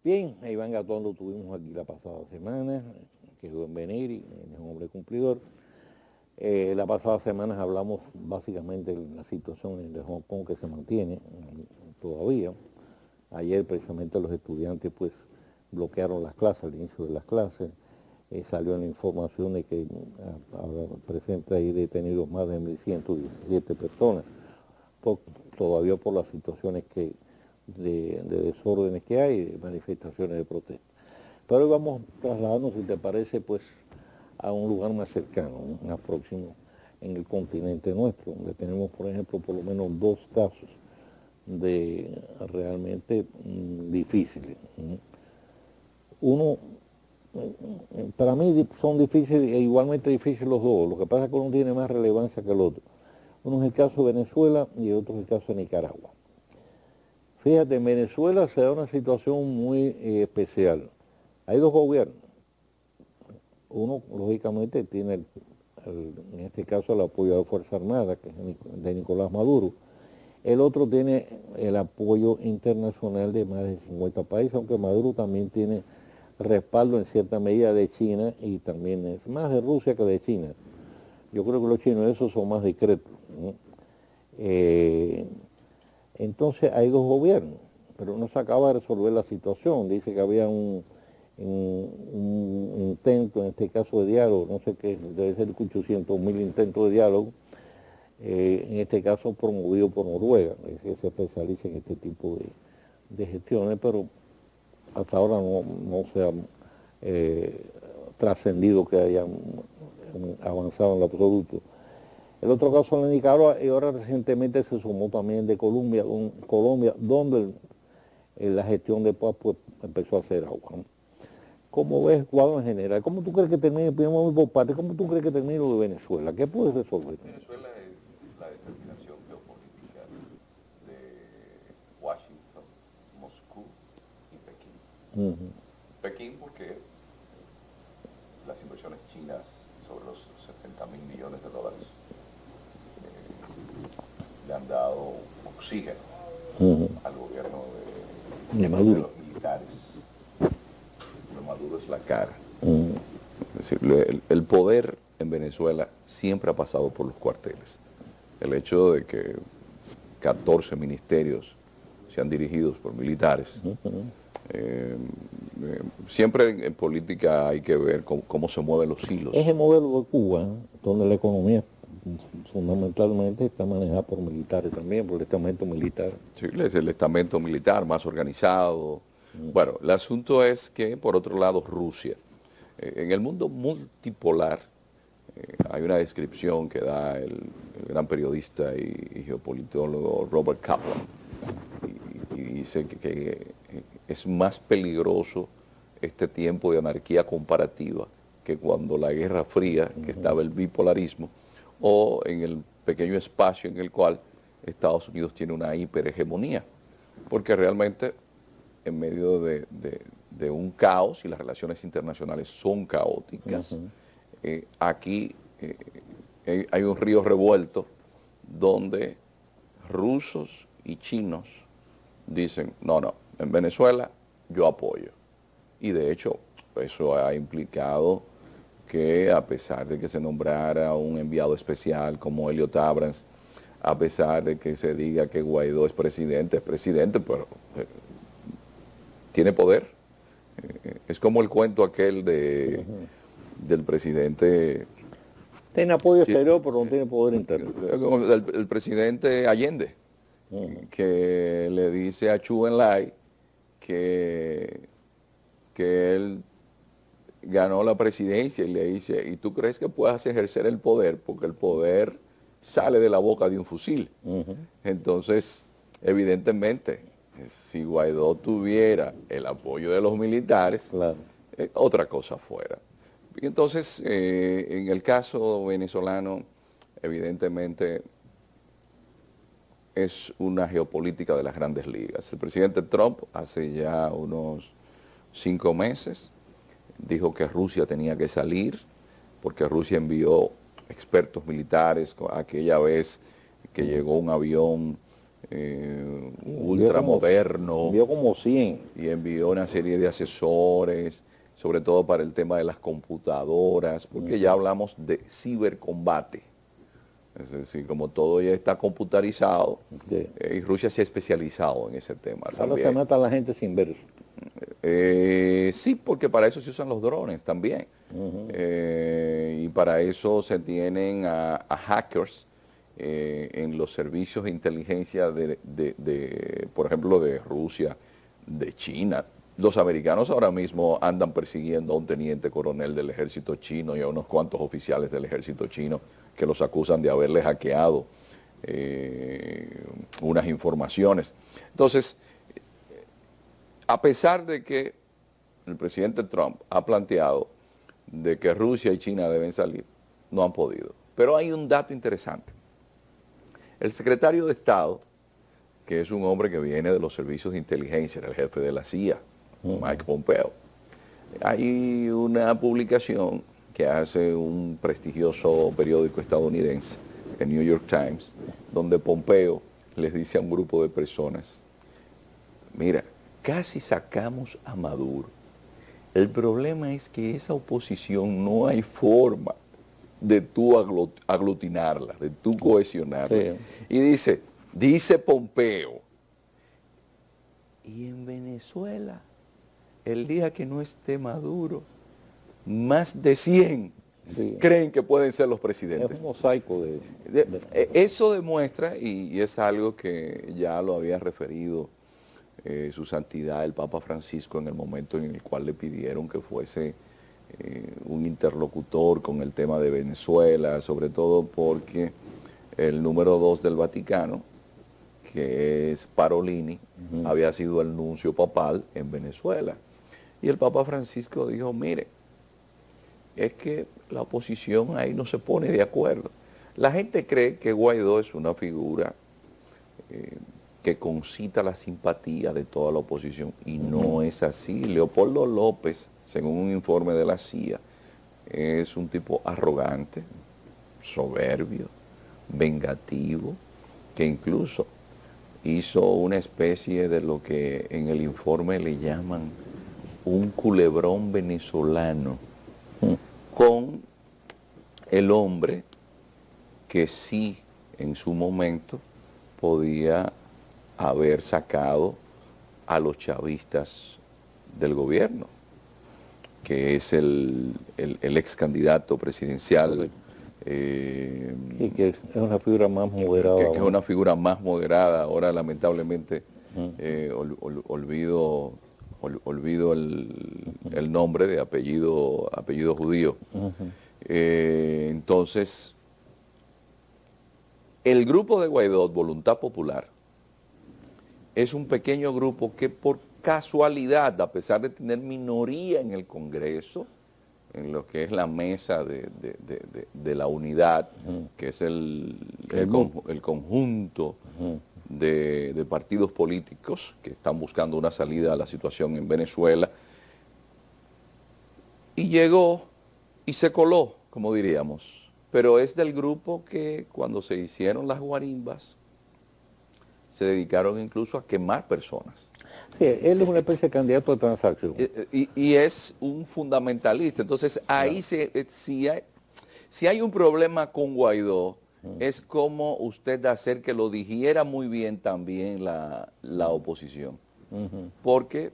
Bien, a Iván Gatondo tuvimos aquí la pasada semana, quedó en venir y es un hombre cumplidor. La pasada semana hablamos básicamente de la situación de Hong Kong que se mantiene todavía. Ayer precisamente los estudiantes pues bloquearon las clases, al inicio de las clases. Salió la información de que presente ahí detenidos más de 1.117 personas, todavía por las situaciones de desórdenes que hay, de manifestaciones de protesta. Pero hoy vamos a trasladarnos, si te parece, pues a un lugar más cercano, más próximo en el continente nuestro, donde tenemos, por ejemplo, por lo menos 2 casos de realmente difíciles. Uno, para mí son difíciles e igualmente difíciles los dos, lo que pasa es que uno tiene más relevancia que el otro. Uno es el caso de Venezuela y el otro es el caso de Nicaragua. Fíjate, en Venezuela se da una situación muy especial. Hay 2 gobiernos. Uno, lógicamente, tiene, en este caso, el apoyo de la Fuerza Armada, que es de Nicolás Maduro. El otro tiene el apoyo internacional de más de 50 países, aunque Maduro también tiene respaldo en cierta medida de China y también es más de Rusia que de China. Yo creo que los chinos esos son más discretos, ¿no? Entonces hay 2 gobiernos, pero no se acaba de resolver la situación. Dice que había un intento, en este caso de diálogo, no sé qué, debe ser 800.000 intentos de diálogo, en este caso promovido por Noruega, que se especializa en este tipo de gestiones, pero hasta ahora no se ha trascendido que hayan avanzado en lo absoluto. El otro caso en Nicaragua, y ahora recientemente se sumó también de Colombia, donde la gestión de paz pues, empezó a hacer agua, ¿no? ¿Cómo ves el cuadro en general? ¿Cómo tú crees que termine, primero por parte, cómo tú crees que termine lo de Venezuela? ¿Qué puedes resolver? Venezuela es la determinación geopolítica de Washington, Moscú y Pekín. Pekín porque las inversiones chinas sobre los 70.000 millones de dólares le han dado oxígeno al gobierno de Maduro. los militares. Pero Maduro es la cara. Es decir, el poder en Venezuela siempre ha pasado por los cuarteles. El hecho de que 14 ministerios sean dirigidos por militares, siempre en política hay que ver cómo se mueven los hilos. Es el modelo de Cuba, ¿no? Donde la economía fundamentalmente está manejada por militares también, por el estamento militar. Sí, es el estamento militar más organizado. Bueno, el asunto es que, por otro lado, Rusia. En el mundo multipolar, hay una descripción que da el gran periodista y geopolitólogo Robert Kaplan, y dice que es más peligroso este tiempo de anarquía comparativa que cuando la Guerra Fría, que estaba el bipolarismo, o en el pequeño espacio en el cual Estados Unidos tiene una hiperhegemonía, porque realmente en medio de un caos, y las relaciones internacionales son caóticas, aquí hay un río revuelto donde rusos y chinos dicen, no, en Venezuela yo apoyo. Y de hecho, eso ha implicado que a pesar de que se nombrara un enviado especial como Elliot Abrams, a pesar de que se diga que Guaidó es presidente, pero tiene poder. Es como el cuento aquel del presidente... Tiene apoyo exterior, pero no tiene poder interno. El presidente Allende, que le dice a Chu Enlai que él ganó la presidencia y le dice, ¿y tú crees que puedas ejercer el poder? Porque el poder sale de la boca de un fusil. Entonces, evidentemente, si Guaidó tuviera el apoyo de los militares, Claro. Otra cosa fuera. Y entonces, en el caso venezolano, evidentemente, es una geopolítica de las grandes ligas. El presidente Trump, hace ya unos 5 meses, dijo que Rusia tenía que salir, porque Rusia envió expertos militares aquella vez que llegó un avión ultramoderno. Envió como 100. Y envió una serie de asesores, sobre todo para el tema de las computadoras, porque ya hablamos de cibercombate. Es decir, como todo ya está computarizado, Sí. Y Rusia se ha especializado en ese tema Ahora también. se mata a la gente sin ver. Sí, porque para eso se usan los drones también. Y para eso se tienen a hackers en los servicios de inteligencia por ejemplo, de Rusia, de China. Los americanos ahora mismo andan persiguiendo a un teniente coronel del ejército chino y a unos cuantos oficiales del ejército chino que los acusan de haberle hackeado unas informaciones. Entonces, a pesar de que el presidente Trump ha planteado de que Rusia y China deben salir, no han podido. Pero hay un dato interesante. El secretario de Estado, que es un hombre que viene de los servicios de inteligencia, era el jefe de la CIA, Mike Pompeo, hay una publicación que hace un prestigioso periódico estadounidense, el New York Times, donde Pompeo les dice a un grupo de personas, mira, casi sacamos a Maduro. El problema es que esa oposición no hay forma de tú aglutinarla, de tú cohesionarla. Sí. Y dice Pompeo, y en Venezuela, el día que no esté Maduro, más de 100 Sí. creen que pueden ser los Es presidentes. un mosaico de Eso demuestra, y es algo que ya lo había referido su santidad el Papa Francisco en el momento en el cual le pidieron que fuese un interlocutor con el tema de Venezuela, sobre todo porque el número 2 del Vaticano, que es Parolini, había sido el nuncio papal en Venezuela. Y el Papa Francisco dijo, mire, es que la oposición ahí no se pone de acuerdo. La gente cree que Guaidó es una figura que concita la simpatía de toda la oposición, y no es así. Leopoldo López, según un informe de la CIA, es un tipo arrogante, soberbio, vengativo, que incluso hizo una especie de lo que en el informe le llaman un culebrón venezolano con el hombre que sí en su momento podía haber sacado a los chavistas del gobierno, que es el ex candidato presidencial. y que es una figura más moderada. Que es una figura más moderada. Ahora lamentablemente olvido el nombre de apellido judío. Entonces, el grupo de Guaidó, Voluntad Popular, es un pequeño grupo que por casualidad, a pesar de tener minoría en el Congreso, en lo que es la mesa de la unidad, que es el conjunto de partidos políticos que están buscando una salida a la situación en Venezuela, y llegó y se coló, como diríamos, pero es del grupo que cuando se hicieron las guarimbas, se dedicaron incluso a quemar personas. Sí, él es una especie de candidato de transacción. Y es un fundamentalista. Entonces, ahí si hay un problema con Guaidó, es como usted hacer que lo digiera muy bien también la oposición. Porque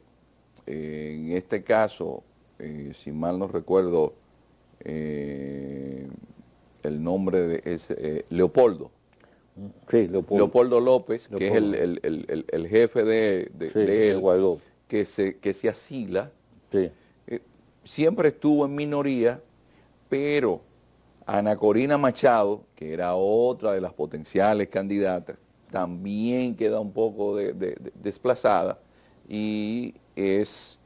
en este caso, si mal no recuerdo, el nombre es Leopoldo. Sí, Leopoldo López, que es el jefe de él, Guaidó, que se asila, sí, siempre estuvo en minoría, pero Ana Corina Machado, que era otra de las potenciales candidatas, también queda un poco desplazada, y es,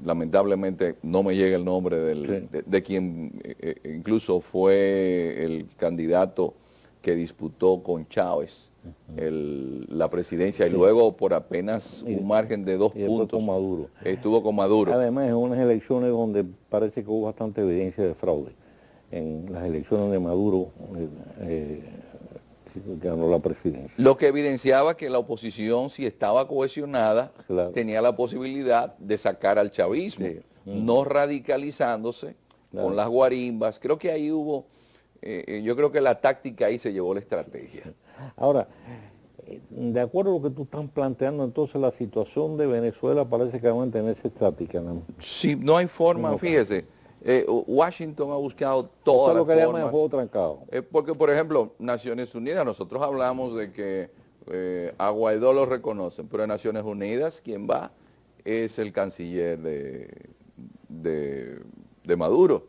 lamentablemente, no me llega el nombre de quien incluso fue el candidato que disputó con Chávez la presidencia, y luego por apenas un margen de 2 puntos con Maduro. Estuvo con Maduro. Además, en unas elecciones donde parece que hubo bastante evidencia de fraude. En las elecciones de Maduro ganó la presidencia. Lo que evidenciaba que la oposición, si estaba cohesionada, Claro. tenía la posibilidad de sacar al chavismo, Sí. no radicalizándose Claro. con las guarimbas. Creo que ahí hubo, yo creo que la táctica ahí se llevó la estrategia. Ahora, de acuerdo a lo que tú estás planteando, entonces la situación de Venezuela parece que va a mantenerse estática, ¿no? Sí, no hay forma, No, fíjese, Washington ha buscado Eso todas es lo las que le llaman el formas. juego trancado. Porque, por ejemplo, Naciones Unidas, nosotros hablamos de que a Guaidó lo reconocen, pero en Naciones Unidas quien va es el canciller de Maduro.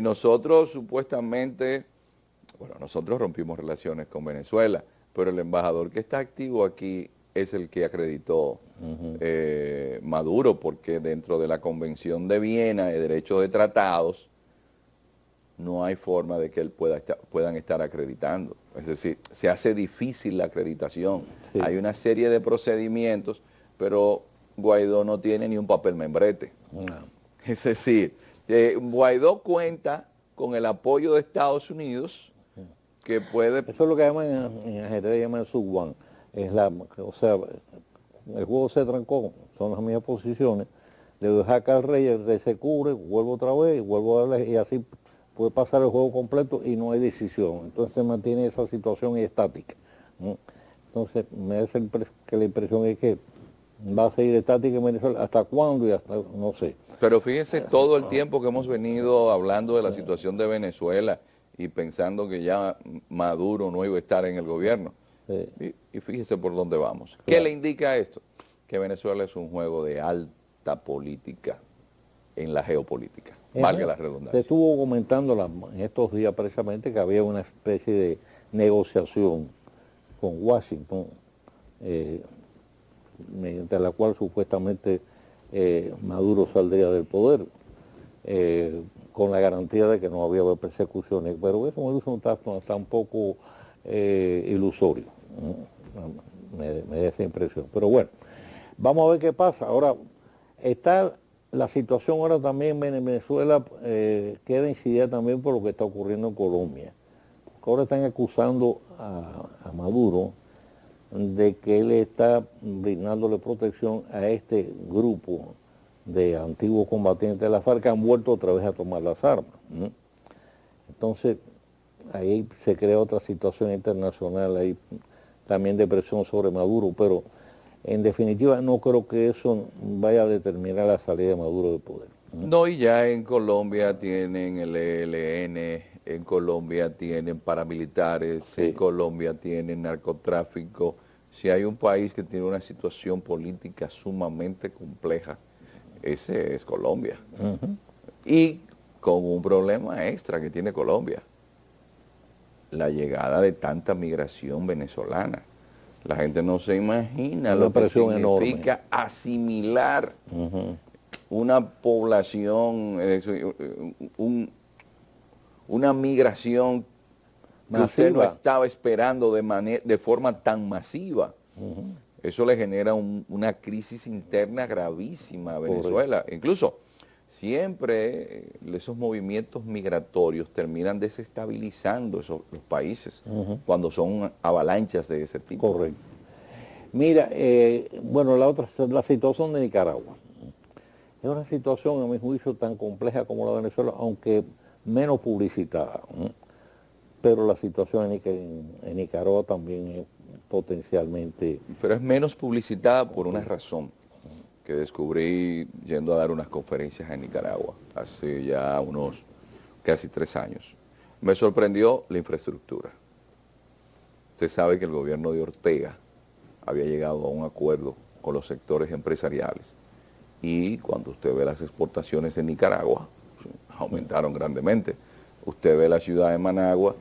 Nosotros supuestamente, bueno, nosotros rompimos relaciones con Venezuela, pero el embajador que está activo aquí es el que acreditó Maduro, porque dentro de la Convención de Viena de Derechos de Tratados, no hay forma de que él puedan estar acreditando. Es decir, se hace difícil la acreditación. Sí. Hay una serie de procedimientos, pero Guaidó no tiene ni un papel membrete. No. Es decir, Guaidó cuenta con el apoyo de Estados Unidos, que puede... Eso es lo que llaman en ajedrez, llaman el sub-one. O sea, el juego se trancó, son las mismas posiciones, le deja acá al rey, el rey se cubre, vuelvo otra vez, y vuelvo a darle, y así puede pasar el juego completo y no hay decisión. Entonces se mantiene esa situación estática, ¿no? Entonces me hace que la impresión es que va a seguir estática en Venezuela. ¿Hasta cuándo? Y hasta, no sé. Pero fíjense todo el tiempo que hemos venido hablando de la situación de Venezuela y pensando que ya Maduro no iba a estar en el gobierno. Y fíjese por dónde vamos. Claro. ¿Qué le indica esto? Que Venezuela es un juego de alta política en la geopolítica. Valga la redundancia. Se estuvo comentando en estos días precisamente que había una especie de negociación con Washington, mediante la cual supuestamente Maduro saldría del poder, con la garantía de que no había persecuciones, pero eso me hizo está un poco ilusorio, ¿no? Me da esa impresión. Pero bueno, vamos a ver qué pasa. Ahora, está la situación ahora también en Venezuela, queda incidida también por lo que está ocurriendo en Colombia. Ahora están acusando a Maduro de que él está brindándole protección a este grupo de antiguos combatientes de la FARC que han vuelto otra vez a tomar las armas, ¿no? Entonces, ahí se crea otra situación internacional, ahí también de presión sobre Maduro, pero en definitiva no creo que eso vaya a determinar la salida de Maduro del poder, ¿no? No, y ya en Colombia tienen el ELN, en Colombia tienen paramilitares, Sí. en Colombia tienen narcotráfico. Si hay un país que tiene una situación política sumamente compleja, ese es Colombia. Y con un problema extra que tiene Colombia, la llegada de tanta migración venezolana. La gente no se imagina Una lo que presión significa asimilar una población, una migración que usted no Masiva. estaba esperando de forma tan masiva. Eso le genera una crisis interna gravísima a Venezuela. Incluso siempre esos movimientos migratorios terminan desestabilizando los países cuando son avalanchas de ese tipo. Correcto. Mira, bueno, la situación de Nicaragua. Es una situación, a mi juicio, tan compleja como la de Venezuela, aunque menos publicitada, ¿no? Pero la situación en Nicaragua también es potencialmente... Pero es menos publicitada por una razón que descubrí yendo a dar unas conferencias en Nicaragua hace ya unos casi 3 años. Me sorprendió la infraestructura. Usted sabe que el gobierno de Ortega había llegado a un acuerdo con los sectores empresariales y cuando usted ve las exportaciones en Nicaragua, aumentaron grandemente. Usted ve la ciudad de Managua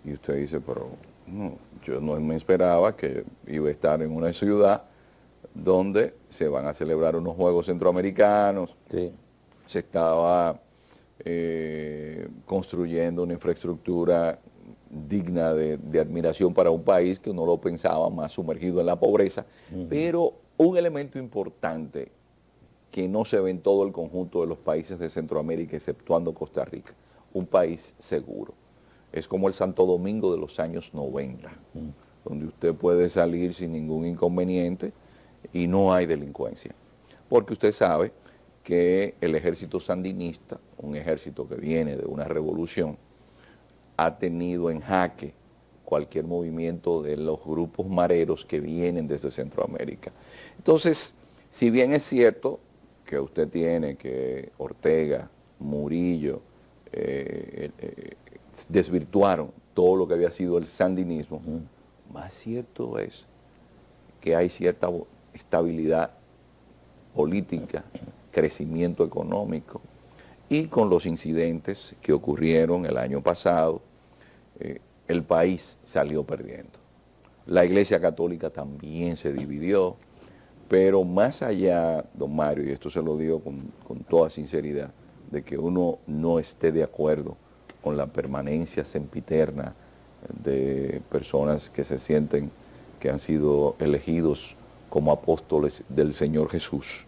y usted dice, pero no, yo no me esperaba que iba a estar en una ciudad donde se van a celebrar unos Juegos Centroamericanos. Sí. Se estaba construyendo una infraestructura digna de admiración para un país que uno lo pensaba más sumergido en la pobreza, pero un elemento importante que no se ve en todo el conjunto de los países de Centroamérica, exceptuando Costa Rica, un país seguro. es como el Santo Domingo de los años 90, donde usted puede salir sin ningún inconveniente y no hay delincuencia. Porque usted sabe que el ejército sandinista, un ejército que viene de una revolución, ha tenido en jaque cualquier movimiento de los grupos mareros que vienen desde Centroamérica. Entonces, si bien es cierto que usted tiene que Ortega, Murillo, desvirtuaron todo lo que había sido el sandinismo, más cierto es que hay cierta estabilidad política, crecimiento económico, y con los incidentes que ocurrieron el año pasado, el país salió perdiendo. La Iglesia Católica también se dividió, pero más allá, don Mario, y esto se lo digo con toda sinceridad, de que uno no esté de acuerdo con la permanencia sempiterna de personas que se sienten que han sido elegidos como apóstoles del Señor Jesús.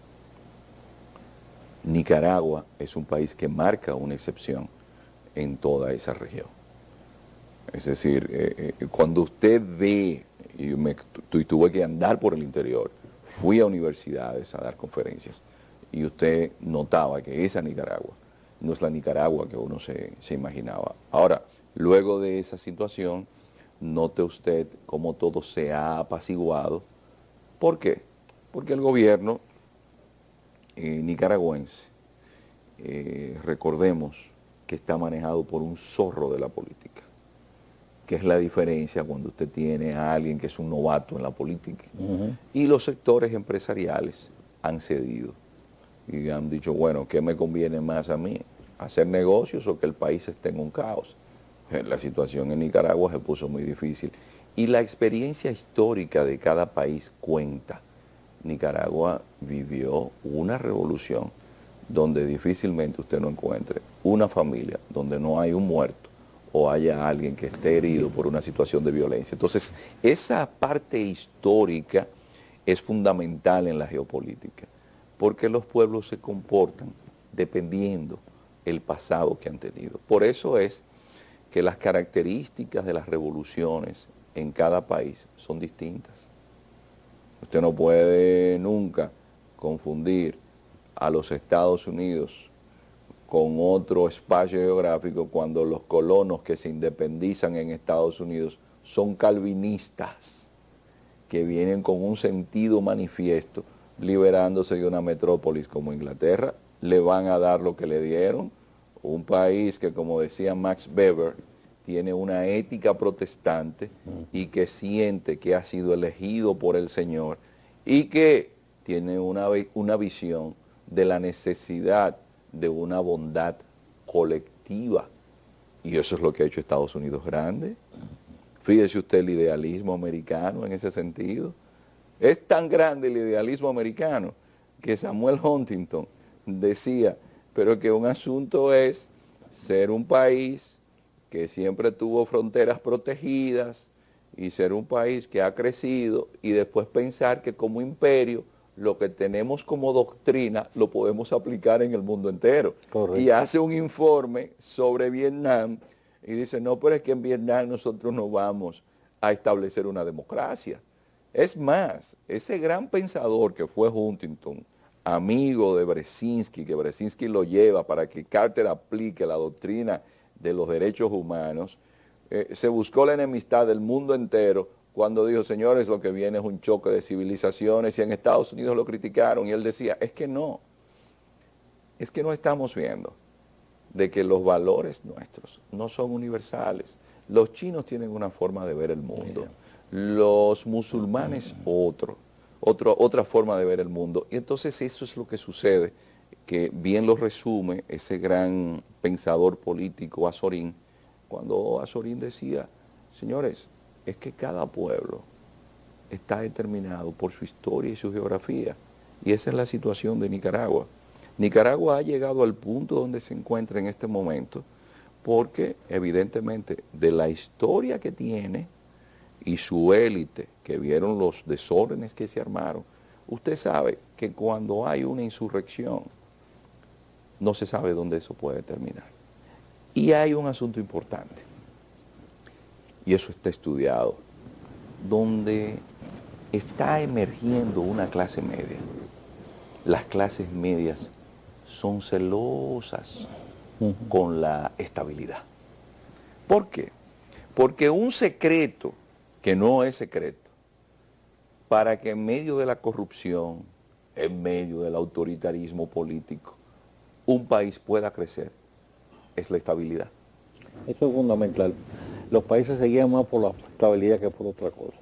Nicaragua es un país que marca una excepción en toda esa región. Es decir, cuando usted ve, y tuve que andar por el interior, fui a universidades a dar conferencias, y usted notaba que esa Nicaragua no es la Nicaragua que uno se imaginaba. Ahora, luego de esa situación, note usted cómo todo se ha apaciguado. ¿Por qué? Porque el gobierno nicaragüense, recordemos que está manejado por un zorro de la política, que es la diferencia cuando usted tiene a alguien que es un novato en la política, y los sectores empresariales han cedido y han dicho, bueno, ¿qué me conviene más a mí? ¿Hacer negocios o que el país esté en un caos? La situación en Nicaragua se puso muy difícil y la experiencia histórica de cada país cuenta. Nicaragua vivió una revolución donde difícilmente usted no encuentre una familia donde no hay un muerto o haya alguien que esté herido por una situación de violencia. Entonces, esa parte histórica es fundamental en la geopolítica, porque los pueblos se comportan dependiendo el pasado que han tenido. Por eso es que las características de las revoluciones en cada país son distintas. Usted no puede nunca confundir a los Estados Unidos con otro espacio geográfico cuando los colonos que se independizan en Estados Unidos son calvinistas, que vienen con un sentido manifiesto, liberándose de una metrópolis como Inglaterra, le van a dar lo que le dieron, un país que, como decía Max Weber, tiene una ética protestante y que siente que ha sido elegido por el Señor y que tiene una visión de la necesidad de una bondad colectiva. Y eso es lo que ha hecho Estados Unidos grande. Fíjese usted el idealismo americano en ese sentido. Es tan grande el idealismo americano que Samuel Huntington decía, pero que un asunto es ser un país que siempre tuvo fronteras protegidas y ser un país que ha crecido y después pensar que como imperio lo que tenemos como doctrina lo podemos aplicar en el mundo entero. Correcto. Y hace un informe sobre Vietnam y dice, no, pero es que en Vietnam nosotros no vamos a establecer una democracia. Es más, ese gran pensador que fue Huntington, amigo de Brzezinski, que Brzezinski lo lleva para que Carter aplique la doctrina de los derechos humanos, se buscó la enemistad del mundo entero cuando dijo, señores, lo que viene es un choque de civilizaciones, y en Estados Unidos lo criticaron, y él decía, es que no estamos viendo de que los valores nuestros no son universales. Los chinos tienen una forma de ver el mundo, los musulmanes otra forma de ver el mundo, y entonces eso es lo que sucede, que bien lo resume ese gran pensador político Azorín, cuando Azorín decía, señores, es que cada pueblo está determinado por su historia y su geografía, y esa es la situación de Nicaragua. Nicaragua ha llegado al punto donde se encuentra en este momento, porque evidentemente de la historia que tiene y su élite, que vieron los desórdenes que se armaron, usted sabe que cuando hay una insurrección, no se sabe dónde eso puede terminar. Y hay un asunto importante. y eso está estudiado, donde está emergiendo una clase media. Las clases medias son celosas con la estabilidad. ¿Por qué? Porque un secreto, que no es secreto, para que en medio de la corrupción, en medio del autoritarismo político, un país pueda crecer, es la estabilidad. Eso es fundamental. Los países se guían más por la estabilidad que por otra cosa.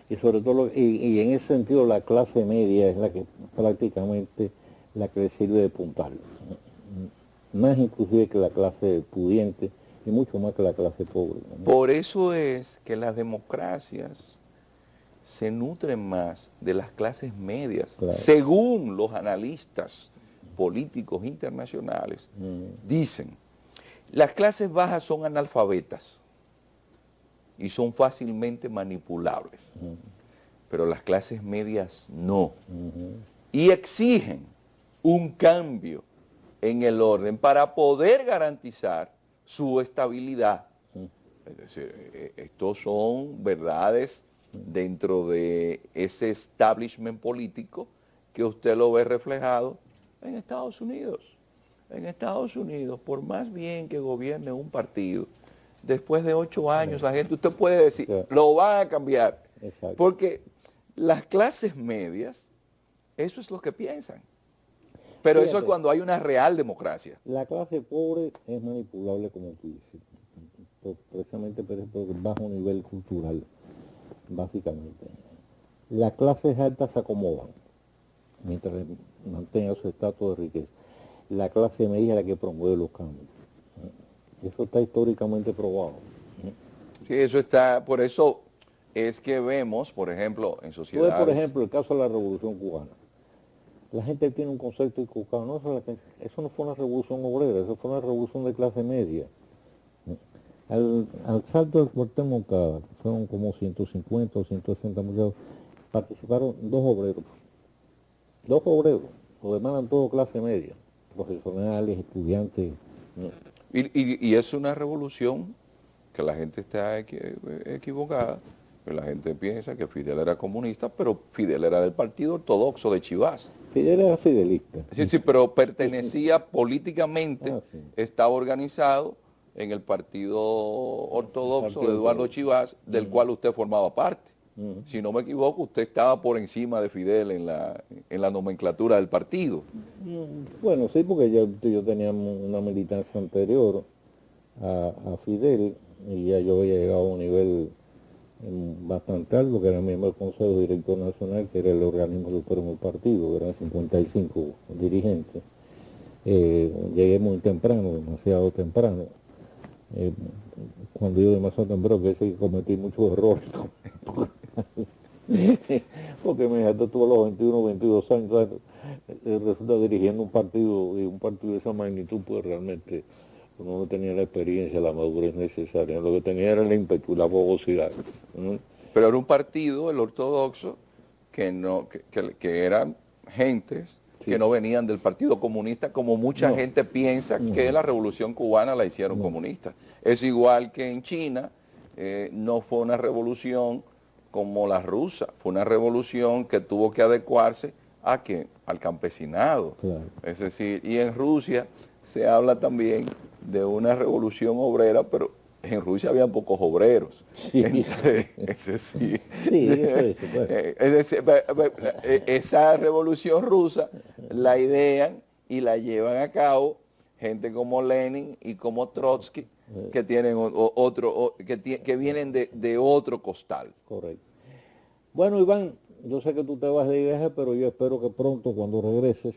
Y sobre todo, y en ese sentido la clase media es la que prácticamente la que le sirve de puntal. Más inclusive que la clase pudiente y mucho más que la clase pobre. Por eso es que las democracias se nutren más de las clases medias, Claro. según los analistas políticos internacionales, dicen, las clases bajas son analfabetas y son fácilmente manipulables, pero las clases medias no, y exigen un cambio en el orden para poder garantizar su estabilidad. Es decir, estos son verdades dentro de ese establishment político que usted lo ve reflejado en Estados Unidos. En Estados Unidos, por más bien que gobierne un partido, después de 8 años, la gente, usted puede decir, lo van a cambiar. Exacto. Porque las clases medias, eso es lo que piensan. Pero eso es cuando hay una real democracia. La clase pobre es manipulable, como tú dices, precisamente por bajo nivel cultural, básicamente. Las clases altas se acomodan, mientras mantengan su estatus de riqueza. La clase media es la que promueve los cambios. Eso está históricamente probado. Sí, eso está, por eso es que vemos, por ejemplo, en sociedades... Por ejemplo, el caso de la Revolución Cubana. La gente tiene un concepto equivocado. No, eso no fue una revolución obrera, eso fue una revolución de clase media. Al salto del cuartel Moncada, fueron como 150 o 160 muchachos, participaron 2 obreros. 2 obreros, los demás eran todo clase media, profesionales, estudiantes. Y es una revolución que la gente está equivocada, que la gente piensa que Fidel era comunista, pero Fidel era del Partido Ortodoxo de Chivas. Fidel era fidelista. Sí, pero pertenecía políticamente, estaba organizado en el Partido Ortodoxo de Eduardo Chivas, del cual usted formaba parte. Si no me equivoco, usted estaba por encima de Fidel en la nomenclatura del partido. Bueno, sí, porque yo tenía una militancia anterior a Fidel y ya yo había llegado a un nivel bastante alto, que era miembro del Consejo Director Nacional, que era el organismo supremo del partido, eran 55 dirigentes. Llegué muy temprano, demasiado temprano. Cuando yo demasiado temprano, que sí cometí muchos errores. Porque me dejaste todos los 21, 22 años, resulta dirigiendo un partido, y un partido de esa magnitud, pues realmente uno no tenía la experiencia, la madurez necesaria, lo que tenía era el ímpetu, la fogosidad. Pero era un partido, el ortodoxo, que eran gentes que no venían del Partido Comunista, como mucha gente piensa que la Revolución Cubana la hicieron comunista. Es igual que en China, no fue una revolución como la rusa, fue una revolución que tuvo que adecuarse al campesinado. Claro. Es decir, y en Rusia se habla también de una revolución obrera, pero en Rusia había pocos obreros. Sí. Entonces, esa revolución rusa la idean y la llevan a cabo gente como Lenin y como Trotsky, que tienen que vienen de otro costal. Correcto. Bueno, Iván, yo sé que tú te vas de viaje, pero yo espero que pronto, cuando regreses,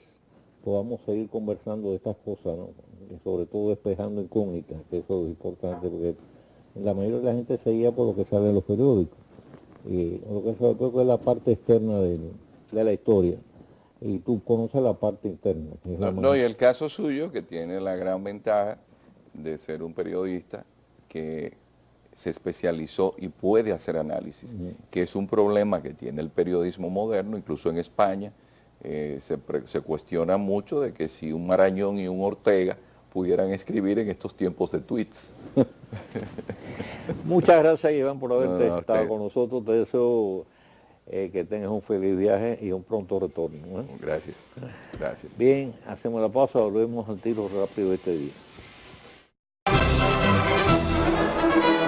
podamos seguir conversando de estas cosas, ¿no? Y sobre todo despejando incógnitas, que eso es importante, porque la mayoría de la gente se guía por lo que sale en los periódicos. Y lo que sobre todo es la parte externa de la historia. Y tú conoces la parte interna. Que es y el caso suyo, que tiene la gran ventaja de ser un periodista que se especializó y puede hacer análisis, que es un problema que tiene el periodismo moderno, incluso en España. Se cuestiona mucho de que si un Marañón y un Ortega pudieran escribir en estos tiempos de tweets. Muchas gracias, Iván, por haberte No, estado usted. con nosotros. Te deseo que tengas un feliz viaje y un pronto retorno. Gracias, gracias. Bien, hacemos la pausa, volvemos al tiro rápido este día.